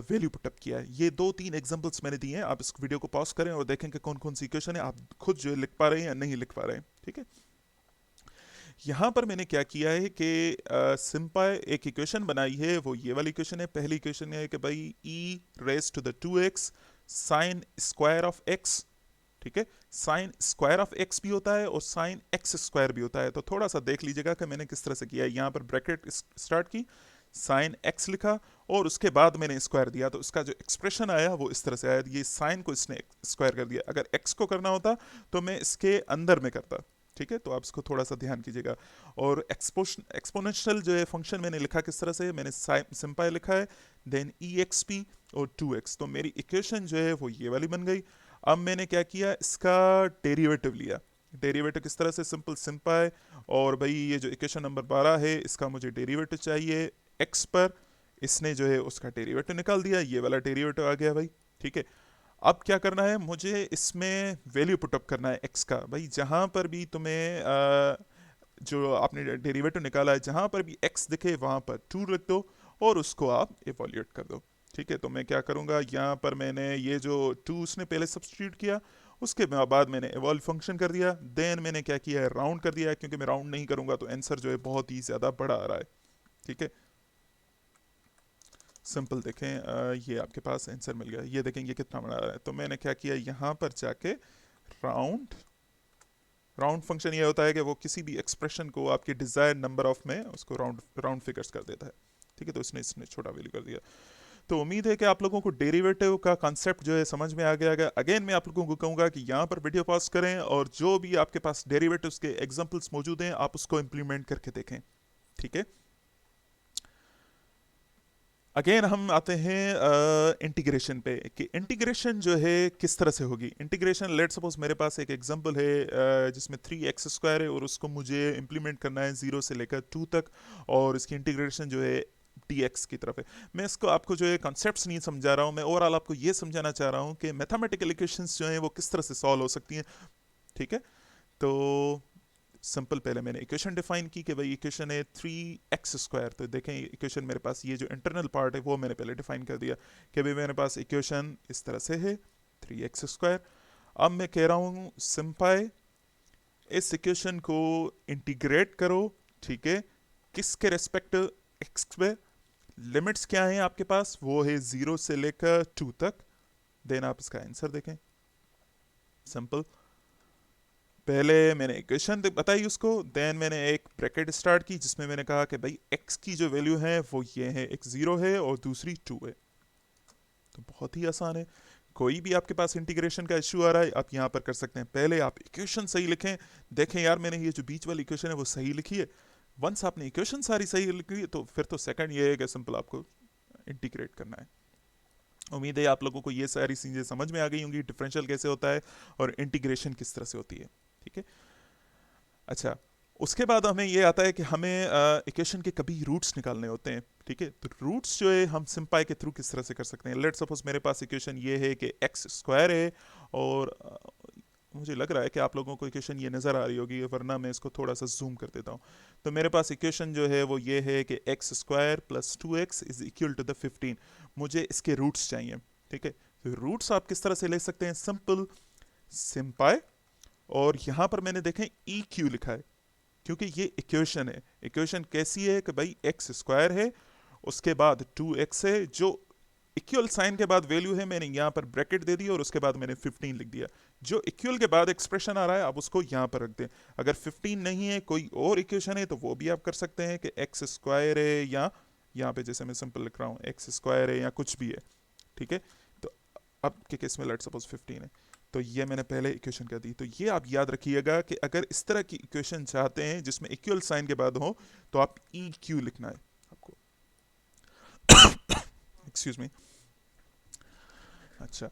वैल्यू पुटअप किया है। ये दो तीन एग्जांपल्स मैंने दिए हैं, आप इस वीडियो को पॉज करें और देखें कि कौन कौन सी इक्वेशन है, आप खुद जो है लिख पा रहे हैं या नहीं लिख पा रहे हैं। ठीक है, यहाँ पर मैंने क्या किया है कि सिंपल एक इक्वेशन बनाई है, वो ये वाली इक्वेशन है। पहली इक्वेशन है कि भाई e raise to the 2x sine square of x. ठीक है, साइन स्क्वायर ऑफ एक्स भी होता है और साइन एक्स स्क्वायर भी होता है। तो थोड़ा सा देख लीजिएगा कि मैंने किस तरह से किया है। यहाँ पर ब्रैकेट स्टार्ट की, साइन एक्स लिखा और उसके बाद मैंने स्क्वायर दिया, तो इसका जो एक्सप्रेशन आया वो इस तरह से आया। ये साइन को इसने स्क्वायर कर दिया। अगर एक्स को करना होता तो मैं इसके अंदर में करता। ठीक है, तो आप इसको थोड़ा सा ध्यान कीजिएगा। और एक्सपोनेंशियल जो है फंक्शन मैंने लिखा किस तरह से, मैंने सिंपल लिखा है, देन ई एक्स पी और 2x। तो मेरी इक्वेशन जो है वो ये वाली बन गई। अब मैंने क्या किया, इसका डेरिवेटिव लिया। डेरिवेटिव किस तरह से, सिंपल सिंपल, और भाई ये जो इक्वेशन नंबर 12 है इसका मुझे डेरिवेटिव चाहिए एक्स पर, इसने जो है उसका डेरिवेटिव निकाल दिया, ये वाला डेरिवेटिव आ गया भाई। ठीक है, अब क्या करना है, मुझे इसमें वैल्यू पुटअप करना है एक्स का। भाई जहां पर भी तुम्हें जो आपने डेरिवेटिव निकाला है, जहां पर भी एक्स दिखे वहां पर 2 रख दो और उसको आप इवोल्यूट कर दो। ठीक है, तो मैं क्या करूंगा, यहाँ पर मैंने ये जो 2 उसने पहले सब्सटीट्यूट किया, उसके बाद मैंने इवॉल्व फंक्शन कर दिया, देन मैंने क्या किया है, राउंड कर दिया है, क्योंकि मैं राउंड नहीं करूंगा तो आंसर जो है बहुत ही ज़्यादा बड़ा आ रहा है। ठीक है, सिंपल देखें, ये आपके पास आंसर मिल गया, ये देखें ये कितना बड़ा आ रहा है। तो मैंने क्या किया, यहाँ पर जाके राउंड, राउंड फंक्शन ये होता है कि वो किसी भी एक्सप्रेशन को आपके डिजायर्ड नंबर ऑफ में उसको राउंड राउंड फिगर्स कर देता है। ठीक है, तो इसने इसने छोटा वैल्यू कर दिया। तो उम्मीद है कि आप लोगों को डेरिवेटिव का कॉन्सेप्ट जो है समझ में आ गया। अगेन मैं आप लोगों को कहूंगा कि यहाँ पर वीडियो पॉज करें और जो भी आपके पास डेरिवेटिव्स के एग्जांपल्स मौजूद हैं आप उसको इंप्लीमेंट करके देखें। ठीक है, अगेन हम आते हैं इंटीग्रेशन पे कि इंटीग्रेशन जो है किस तरह से होगी। इंटीग्रेशन, लेट सपोज मेरे पास एक एग्जांपल है जिसमें 3x स्क्वायर है और उसको मुझे इंप्लीमेंट करना है 0 से लेकर 2 तक, और इसकी इंटीग्रेशन जो है dx की तरफ है। मैं इसको आपको जो है कॉन्सेप्ट्स नहीं समझा रहा हूँ, मैं ओवरऑल आपको ये समझाना चाह रहा हूँ कि मैथमेटिकल इक्वेशंस जो हैं वो किस तरह से सॉल्व हो सकती हैं। ठीक है, तो सिंपल पहले मैंने इक्वेशन डिफाइन की कि भाई इक्वेशन है 3x स्क्वायर। तो देखें इक्वेशन मेरे पास ये जो इंटरनल पार्ट है वो मैंने पहले डिफाइन कर दिया कि भाई मेरे पास इक्वेशन इस तरह से है 3x स्क्वायर। अब मैं कह रहा हूँ सिंपल इस इक्वेशन को इंटीग्रेट करो। ठीक है, किसके रेस्पेक्ट, एक्स पे। लिमिट्स क्या है आपके पास, वो है 0 से लेकर 2 तक। देन आप इसका आंसर देखें, सिंपल। पहले मैंने इक्वेशन बताई उसको, देन मैंने एक ब्रैकेट स्टार्ट की जिसमें मैंने कहा कि भाई x की जो वैल्यू है वो ये है, x 0 है और दूसरी 2 है। तो बहुत ही आसान है। कोई भी आपके पास इंटीग्रेशन का इश्यू आ रहा है आप यहाँ पर कर सकते हैं। पहले आप इक्वेशन सही लिखें, देखें यार मैंने ये जो बीच वाली इक्वेशन है वो सही लिखी है। वंस आपने इक्वेशन सारी सही लिखी है तो फिर तो सेकंड ये है कि सिंपल आपको इंटीग्रेट करना है। उम्मीद है आप लोगों को ये सारी चीज़ें समझ में आ गई होंगी, डिफरेंशियल कैसे होता है और इंटीग्रेशन किस तरह से होती है। ठीक है, अच्छा, उसके बाद हमें ये आता है कि हमें इक्वेशन के कभी रूट्स निकालने होते हैं। ठीक है, तो रूट्स जो है हम सिंपाई के थ्रू किस तरह से कर सकते हैं। लेट सपोज मेरे पास इक्वेशन ये है कि एक्स स्क्वायर है, और मुझे लग रहा है कि आप लोगों को इक्वेशन ये नज़र आ रही होगी, वरना मैं इसको थोड़ा सा जूम कर देता हूँ। तो मेरे पास इक्वेशन जो है वो ये है कि x square plus 2x is equal to the 15। मुझे इसके रूट्स चाहिए। ठीक है, तो रूट्स आप किस तरह से ले सकते हैं, सिंपल सिंपाई और यहाँ पर मैंने देखें ई क्यू लिखा है, क्योंकि ये इक्वेशन है। इक्वेशन कैसी है कि भाई एक्स स्क्वायर है, उसके बाद 2x है, जो इक्वल साइन के बाद वैल्यू है, मैंने यहाँ पर ब्रैकेट दे दी और उसके बाद मैंने 15 लिख दिया। जो इक्वल के बाद एक्सप्रेशन आ रहा है आप उसको यहाँ पर रख दें। अगर 15 नहीं है, कोई और इक्वेशन है, तो वो भी आप कर सकते हैं कि एक्स स्क्वायर है, या यहाँ पे जैसे मैं सिंपल लिख रहा हूँ एक्स स्क्वायर है, या कुछ भी है, ठीक है। तो अब के केस में लेट सपोज 15 है, तो ये मैंने पहले इक्वेशन कर दी। तो ये आप याद रखिएगा कि अगर इस तरह की इक्वेशन चाहते हैं जिसमें इक्वल साइन के बाद हो, तो आप ई क्यू लिखना है आपको। Excuse me. अच्छा,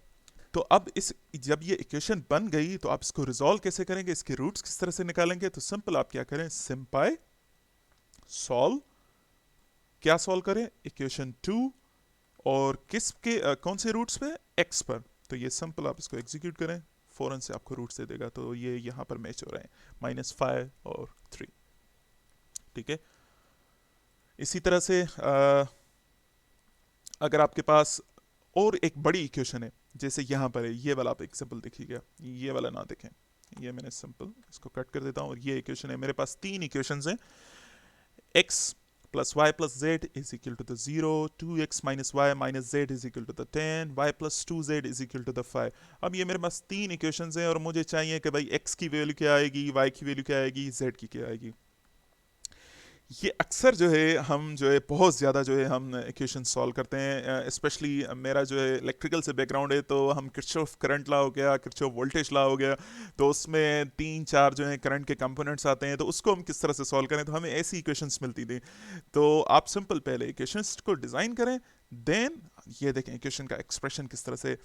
तो अब इस जब ये इक्वेशन बन गई तो आप इसको रिजॉल्व कैसे करेंगे, इसके रूट्स किस तरह से निकालेंगे? तो सिंपल आप क्या करें, सिंपाई सॉल्व, क्या सॉल्व करें, इक्वेशन 2, और किसके कौन से रूट्स पे, एक्स पर। तो ये सिंपल आप इसको एग्जीक्यूट करें, फौरन से आपको रूट्स दे देगा। तो ये यहाँ पर मैच हो रहे हैं -5 और 3, ठीक है। इसी तरह से अगर आपके पास और एक बड़ी इक्वेशन है, जैसे यहाँ पर है, ये वाला आप एग्जाम्पल देखिएगा, ये वाला ना देखें, ये मैंने सिंपल इसको कट कर देता हूँ। और ये इक्वेशन है, मेरे पास 3 इक्वेशंस हैं। x plus y plus z is equal to the 0, 2x minus y minus z is equal to the 10, y plus 2z is equal to the 5। अब ये मेरे पास 3 इक्वेशंस हैं और मुझे चाहिए कि भाई x की वैल्यू क्या आएगी, y की वैल्यू क्या आएगी, z की क्या आएगी। ये अक्सर जो है हम जो है बहुत ज़्यादा जो है हम इक्वेशन सॉल्व करते हैं, स्पेशली मेरा जो है इलेक्ट्रिकल से बैकग्राउंड है, तो हम किरचॉफ करंट लॉ हो गया, किरचॉफ वोल्टेज लॉ हो गया, तो उसमें 3-4 जो है करंट के कंपोनेंट्स आते हैं, तो उसको हम किस तरह से सॉल्व करें, तो हमें ऐसी इक्वेशंस मिलती थी। तो आप सिंपल पहले इक्वेशंस को डिज़ाइन करें, देन ये देखें इक्वेशन का एक्सप्रेशन किस तरह से,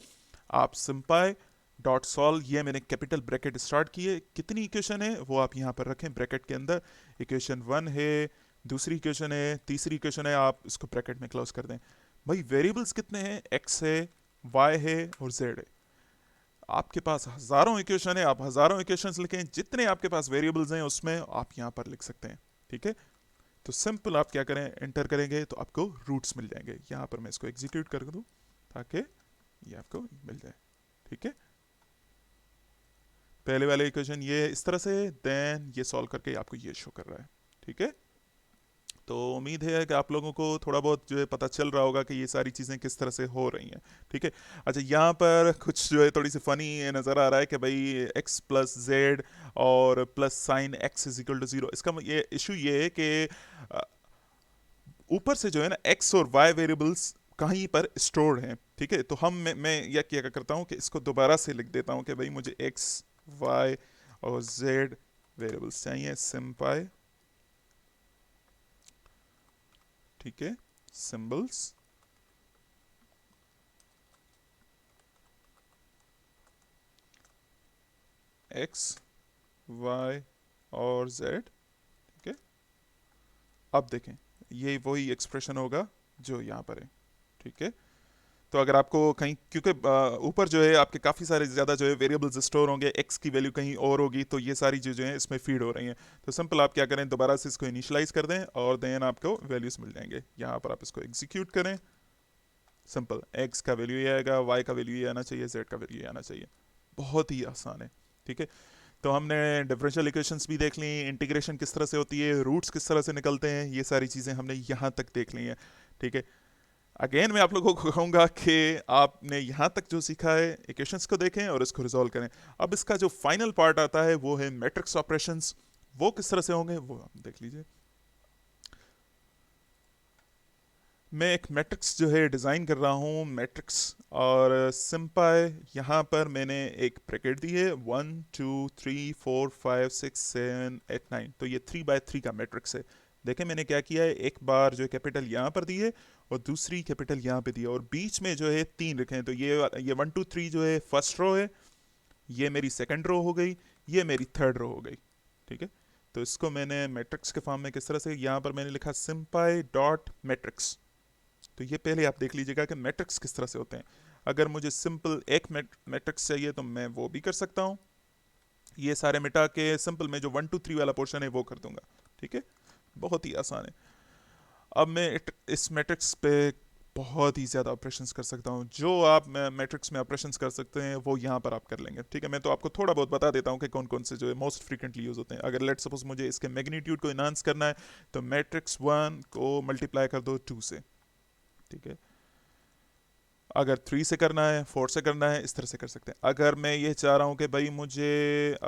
आप सिंपाई डॉट सॉल्व, ये मैंने कैपिटल ब्रैकेट स्टार्ट किए, कितनी इक्वेशन है वो आप यहाँ पर रखें ब्रैकेट के अंदर। इक्वेशन 1 है, दूसरी इक्वेशन है, तीसरी इक्वेशन है, आप इसको ब्रैकेट में क्लोज कर दें। भाई वेरिएबल्स कितने हैं, x है, y है और z है। आपके पास हजारों इक्वेशन है, आप हजारों इक्वेशंस लिखें, जितने आपके पास वेरिएबल्स हैं उसमें आप यहाँ पर लिख सकते हैं, ठीक है। तो सिंपल आप क्या करें, एंटर करेंगे तो आपको रूट्स मिल जाएंगे। यहाँ पर मैं इसको एग्जीक्यूट कर दूँ ताकि ये आपको मिल जाए, ठीक है। पहले वाले इक्वेशन ये इस तरह से, देन ये सॉल्व करके आपको ये शो कर रहा है, ठीक है। तो उम्मीद है कि आप लोगों को थोड़ा बहुत जो है पता चल रहा होगा कि ये सारी चीज़ें किस तरह से हो रही हैं, ठीक है। अच्छा, यहाँ पर कुछ जो है थोड़ी सी फ़नी नज़र आ रहा है कि भाई x प्लस जेड और plus sine x is equal to 0। इसका ये इशू ये है कि ऊपर से जो है ना x और y वेरिएबल्स कहीं पर स्टोर्ड हैं, ठीक है। तो मैं यह क्या करता हूँ कि इसको दोबारा से लिख देता हूँ कि भाई मुझे x, y और z वेरिएबल्स चाहिए, सिंपाई, ठीक है, सिंबल्स x, y और z, ठीक है। अब देखें ये वही एक्सप्रेशन होगा जो यहाँ पर है, ठीक है। तो अगर आपको कहीं, क्योंकि ऊपर जो है आपके काफ़ी सारे ज़्यादा जो है वेरिएबल्स स्टोर होंगे, x की वैल्यू कहीं और होगी, तो ये सारी चीज़ें हैं इसमें फीड हो रही हैं। तो सिंपल आप क्या करें, दोबारा से इसको इनिशियलाइज कर दें और देन आपको वैल्यूज मिल जाएंगे। यहाँ पर आप इसको एग्जीक्यूट करें, सिंपल x का वैल्यू ये आएगा, y का वैल्यू ये आना चाहिए, z का वैल्यू ये आना चाहिए। बहुत ही आसान है, ठीक है। तो हमने डिफरेंशियल इक्वेशंस भी देख ली, इंटीग्रेशन किस तरह से होती है, रूट्स किस तरह से निकलते हैं, ये सारी चीज़ें हमने यहाँ तक देख ली हैं, ठीक है। अगेन मैं आप लोगों को कहूँगा कि आपने यहाँ तक जो सीखा है इक्वेशंस को देखें और इसको रिजॉल्व करें। अब इसका जो फाइनल पार्ट आता है वो है मैट्रिक्स ऑपरेशंस, वो किस तरह से होंगे वो आप देख लीजिए। मैं एक मैट्रिक्स जो है डिज़ाइन कर रहा हूँ, मैट्रिक्स, और सिंपाई यहाँ पर मैंने एक ब्रैकेट दी है, 1 2 3 4 5 6 7 8 9। तो ये 3x3 का मैट्रिक्स है। देखें मैंने क्या किया है, एक बार जो है कैपिटल यहाँ पर दी है और दूसरी कैपिटल यहाँ पे दी है, और बीच में जो है 3 रखे हैं। तो ये 1 2 3 जो है फर्स्ट रो है, ये मेरी सेकंड रो हो गई, ये मेरी थर्ड रो हो गई, ठीक है। तो इसको मैंने मैट्रिक्स के फॉर्म में किस तरह से, यहाँ पर मैंने लिखा सिंपाई डॉट मैट्रिक्स। तो ये पहले आप देख लीजिएगा कि मैट्रिक्स किस तरह से होते हैं। अगर मुझे सिंपल एक मैट्रिक्स चाहिए तो मैं वो भी कर सकता हूँ, ये सारे मिटा के सिंपल में जो 1 2 3 वाला पोर्शन है वो कर दूंगा, ठीक है। बहुत ही आसान है। अब मैं इस मैट्रिक्स पे बहुत ही ज़्यादा ऑपरेशंस कर सकता हूँ। जो आप मैट्रिक्स में ऑपरेशंस कर सकते हैं वो यहाँ पर आप कर लेंगे। ठीक है, मैं तो आपको थोड़ा बहुत बता देता हूँ कि कौन कौन से जो है मोस्ट फ्रीक्वेंटली यूज़ होते हैं। अगर लेट सपोज मुझे इसके मैग्नीट्यूड को इन्हांस करना है तो मैट्रिक्स 1 को मल्टीप्लाई कर दो 2 से। ठीक है, अगर 3 से करना है, 4 से करना है, इस तरह से कर सकते हैं। अगर मैं ये चाह रहा हूँ कि भाई मुझे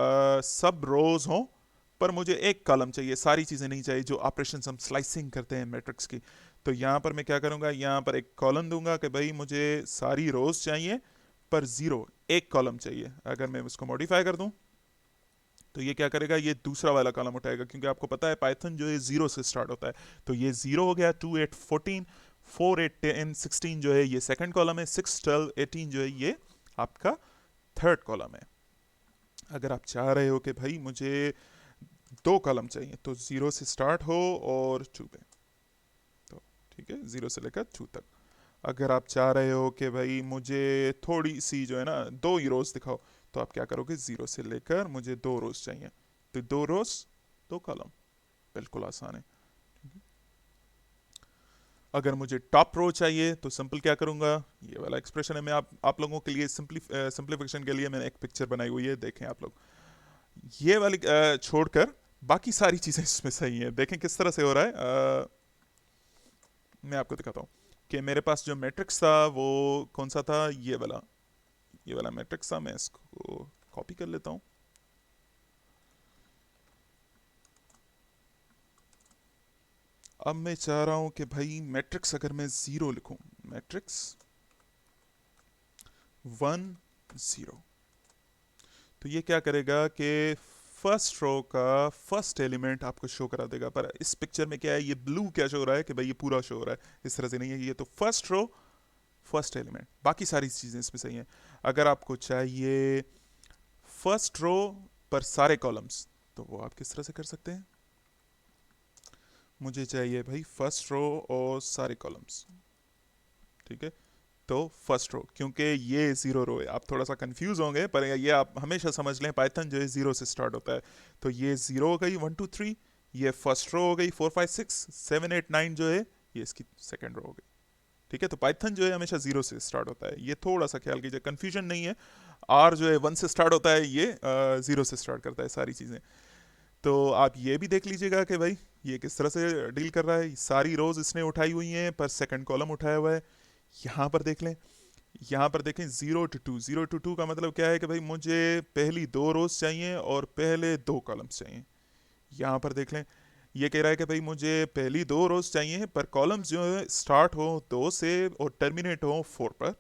सब रोज हों पर मुझे एक कॉलम चाहिए, सारी चीज़ें नहीं चाहिए, जो ऑपरेशन हम स्लाइसिंग करते हैं मैट्रिक्स की, तो यहाँ पर मैं क्या करूँगा, यहाँ पर एक कॉलम दूंगा कि भाई मुझे सारी रोज चाहिए पर ज़ीरो, एक कॉलम चाहिए। अगर मैं उसको मॉडिफाई कर दूँ तो ये क्या करेगा, ये दूसरा वाला कॉलम उठाएगा, क्योंकि आपको पता है पाइथन जो है जीरो से स्टार्ट होता है। तो ये जीरो हो गया, 2 8 14, 4 8 10 16 जो है ये सेकंड कॉलम है, 6 12 18 जो है ये आपका थर्ड कॉलम है। अगर आप चाह रहे हो कि भाई मुझे दो कॉलम चाहिए तो जीरो से स्टार्ट हो और टू पे, तो ठीक है, जीरो से लेकर टू तक। अगर आप चाह रहे हो कि भाई मुझे थोड़ी सी जो है ना दो ही रोज दिखाओ, तो आप क्या करोगे, जीरो से लेकर मुझे दो रोज चाहिए, तो दो रोज दो कॉलम, बिल्कुल आसान है। अगर मुझे टॉप रो चाहिए तो सिंपल क्या करूंगा, ये वाला एक्सप्रेशन है, मैं आप लोगों के लिए सिंप्लीफिकेशन के लिए मैंने एक पिक्चर बनाई हुई है, देखें आप लोग। ये वाली छोड़कर बाकी सारी चीज़ें इसमें सही हैं। देखें किस तरह से हो रहा है। मैं आपको दिखाता हूँ कि मेरे पास जो मैट्रिक्स था वो कौन सा था, ये वाला मैट्रिक्स था। मैं इसको कॉपी कर लेता हूँ। अब मैं चाह रहा हूँ कि भाई मैट्रिक्स अगर मैं ज़ीरो लिखूँ, मैट्रिक्स 1 0, तो ये क्या करेगा कि फर्स्ट रो का फर्स्ट एलिमेंट आपको शो करा देगा। पर इस पिक्चर में क्या है, ये ब्लू क्या शो हो रहा है कि भाई ये पूरा शो हो रहा है, इस तरह से नहीं है। ये तो फर्स्ट रो फर्स्ट एलिमेंट, बाकी सारी चीज़ें इसमें सही हैं। अगर आपको चाहिए फर्स्ट रो पर सारे कॉलम्स, तो वो आप किस तरह से कर सकते हैं, मुझे चाहिए भाई फर्स्ट रो और सारे कॉलम्स। ठीक है, तो फर्स्ट रो, क्योंकि ये जीरो रो है, आप थोड़ा सा कंफ्यूज होंगे पर ये आप हमेशा समझ लें, पाइथन जो है जीरो से स्टार्ट होता है। तो ये जीरो हो गई 1 2 3, ये फर्स्ट रो हो गई 4 5 6 7 8 9 जो है ये इसकी सेकंड रो हो गई। ठीक है, तो पाइथन जो है हमेशा जीरो से स्टार्ट होता है, ये थोड़ा सा ख्याल कीजिए, कंफ्यूजन नहीं है। आर जो है 1 से स्टार्ट होता है, ये जीरो से स्टार्ट करता है सारी चीज़ें। तो आप ये भी देख लीजिएगा कि भाई ये किस तरह से डील कर रहा है। सारी रोज इसने उठाई हुई हैं पर सेकंड कॉलम उठाया हुआ है। यहाँ पर देख लें, यहाँ पर देखें 0 to 2, 0 to 2 का मतलब क्या है कि भाई मुझे पहली दो रोज चाहिए और पहले दो कॉलम्स चाहिए। यहाँ पर देख लें, ये कह रहा है कि भाई मुझे पहली दो रोज चाहिए पर कॉलम्स जो है स्टार्ट हो 2 से और टर्मिनेट हो 4 पर।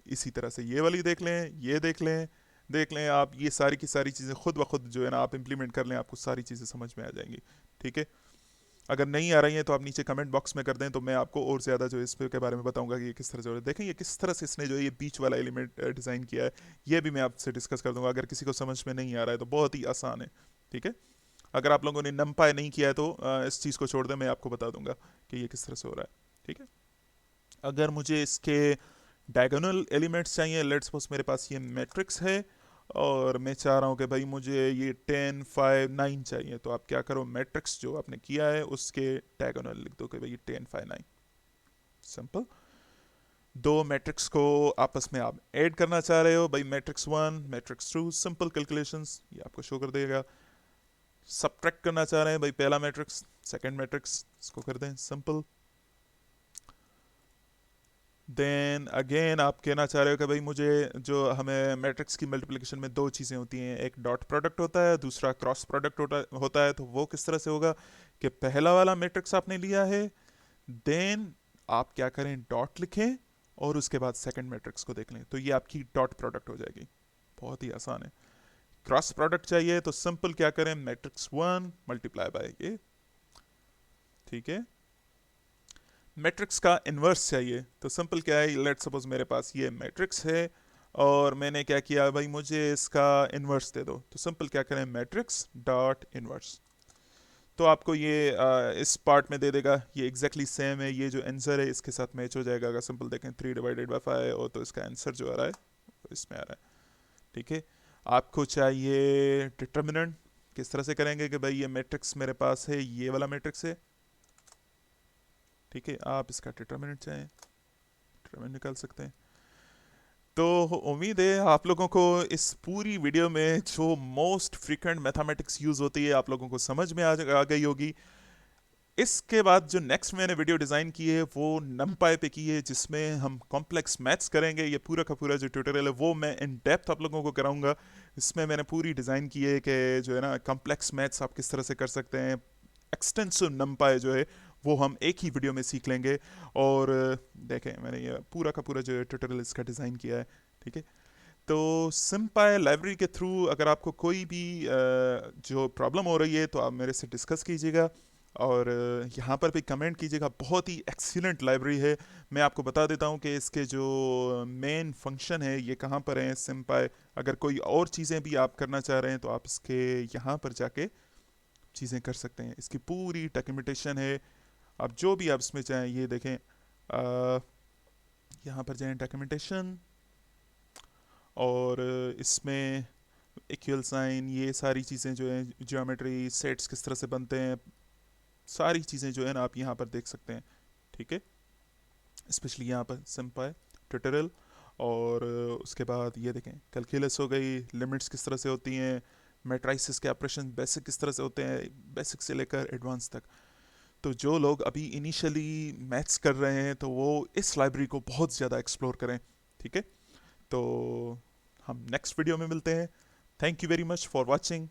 इसी तरह से ये वाली देख लें, ये देख लें, देख लें आप, ये सारी की सारी चीज़ें खुद ब खुद जो है ना आप इंप्लीमेंट कर लें, आपको सारी चीज़ें समझ में आ जाएंगी। ठीक है, अगर नहीं आ रही हैं तो आप नीचे कमेंट बॉक्स में कर दें, तो मैं आपको और ज़्यादा जो है इस पे के बारे में बताऊंगा कि ये किस तरह से हो रहा है। देखें ये किस तरह से इसने जो है ये बीच वाला एलिमेंट डिज़ाइन किया है, ये भी मैं आपसे डिस्कस कर दूंगा। अगर किसी को समझ में नहीं आ रहा है तो बहुत ही आसान है। ठीक है, अगर आप लोगों ने नमपाई नहीं किया है तो इस चीज़ को छोड़ दें, मैं आपको बता दूंगा कि ये किस तरह से हो रहा है। ठीक है, अगर मुझे इसके डायगोनल एलिमेंट्स चाहिए, लेट्स सपोज मेरे पास ये मैट्रिक्स है और मैं चाह रहा हूँ कि भाई मुझे ये 10 5 9 चाहिए, तो आप क्या करो, मैट्रिक्स जो आपने किया है उसके डायगोनल लिख दो कि भाई 10 5 9। सिंपल, दो मैट्रिक्स को आपस में आप ऐड करना चाह रहे हो, भाई मैट्रिक्स 1 मैट्रिक्स 2, सिंपल कैलकुलेशंस ये आपको शो कर देगा। सब्ट्रैक्ट करना चाह रहे हैं, भाई पहला मैट्रिक्स सेकंड मैट्रिक्स, इसको कर दें सिंपल। देन अगेन आप कहना चाह रहे हो कि भाई मुझे, जो हमें मैट्रिक्स की मल्टीप्लिकेशन में दो चीज़ें होती हैं, एक डॉट प्रोडक्ट होता है, दूसरा क्रॉस प्रोडक्ट होता है, तो वो किस तरह से होगा कि पहला वाला मैट्रिक्स आपने लिया है, देन आप क्या करें, डॉट लिखें और उसके बाद सेकंड मैट्रिक्स को देख लें, तो ये आपकी डॉट प्रोडक्ट हो जाएगी। बहुत ही आसान है। क्रॉस प्रोडक्ट चाहिए तो सिंपल क्या करें, मैट्रिक्स 1 मल्टीप्लाई बाय ये। ठीक है, मैट्रिक्स का इन्वर्स चाहिए तो सिंपल क्या है, लेट सपोज मेरे पास ये मैट्रिक्स है और मैंने क्या किया, भाई मुझे इसका इन्वर्स दे दो, तो सिंपल क्या करें, मैट्रिक्स डॉट इन्वर्स। तो आपको ये इस पार्ट में दे देगा, ये एग्जैक्टली सेम है, ये जो आंसर है इसके साथ मैच हो जाएगा। अगर सिंपल देखें 3/5 और तो इसका आंसर जो आ रहा है वो इसमें आ रहा है। ठीक है, आपको चाहिए डिटर्मिनेंट, किस तरह से करेंगे कि भाई ये मैट्रिक्स मेरे पास है, ये वाला मैट्रिक्स है। ठीक है, आप इसका डिटर्मिनेंट चाहें, रेवेन्यू निकाल सकते हैं। तो उम्मीद है आप लोगों को इस पूरी वीडियो में जो मोस्ट फ्रीक्वेंट मैथमेटिक्स यूज़ होती है आप लोगों को समझ में आ गई होगी। इसके बाद जो नेक्स्ट मैंने वीडियो डिज़ाइन की है वो नमपाई पे की है, जिसमें हम कॉम्प्लेक्स मैथ्स करेंगे। ये पूरा का पूरा जो ट्यूटोरियल है वो मैं इन डेप्थ आप लोगों को कराऊंगा। इसमें मैंने पूरी डिज़ाइन की है कि जो है ना कॉम्प्लेक्स मैथ्स आप किस तरह से कर सकते हैं। एक्सटेंसिव नमपाई जो है वो हम एक ही वीडियो में सीख लेंगे। और देखें मैंने ये पूरा का पूरा जो ट्यूटोरियल इसका डिज़ाइन किया है, ठीक है। तो सिम्पाई लाइब्रेरी के थ्रू अगर आपको कोई भी जो प्रॉब्लम हो रही है तो आप मेरे से डिस्कस कीजिएगा, और यहाँ पर भी कमेंट कीजिएगा। बहुत ही एक्सीलेंट लाइब्रेरी है। मैं आपको बता देता हूँ कि इसके जो मेन फंक्शन है ये कहाँ पर हैं सिम्पाई। अगर कोई और चीज़ें भी आप करना चाह रहे हैं तो आप इसके यहाँ पर जाके चीज़ें कर सकते हैं। इसकी पूरी डॉक्यूमेंटेशन है, आप जो भी आप इसमें चाहें ये देखें। यहाँ पर जाएं डॉक्यूमेंटेशन, और इसमें इक्वल साइन, ये सारी चीज़ें जो हैं, ज्योमेट्री सेट्स किस तरह से बनते हैं, सारी चीज़ें जो है ना आप यहाँ पर देख सकते हैं, ठीक है। स्पेशली यहाँ पर सिंपल ट्यूटोरियल। और उसके बाद ये देखें कैलकुलस हो गई, लिमिट्स किस तरह से होती हैं, मैट्राइसिस के ऑपरेशन बेसिक किस तरह से होते हैं, बेसिक से लेकर एडवांस तक। तो जो लोग अभी इनिशियली मैथ्स कर रहे हैं तो वो इस लाइब्रेरी को बहुत ज़्यादा एक्सप्लोर करें, ठीक है। तो हम नेक्स्ट वीडियो में मिलते हैं। Thank you very much for watching.